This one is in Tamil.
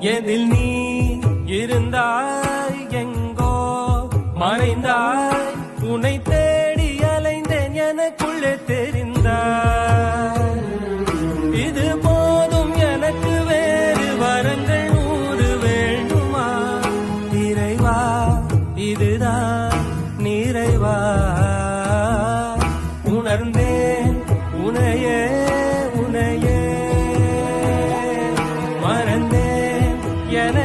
எதில் நீ இருந்தாய் எங்கோ மறைந்தாய் உன்னை தேடி அலைந்தேன் எனக்குள்ளே தெரிந்தாய் இது போதும் எனக்கு வேறு வரங்கள் 100 வேண்டுமா இறைவா இதுதான் நிறைவா உணர்ந்தேன் உனையே உனையே மறந்தேன் என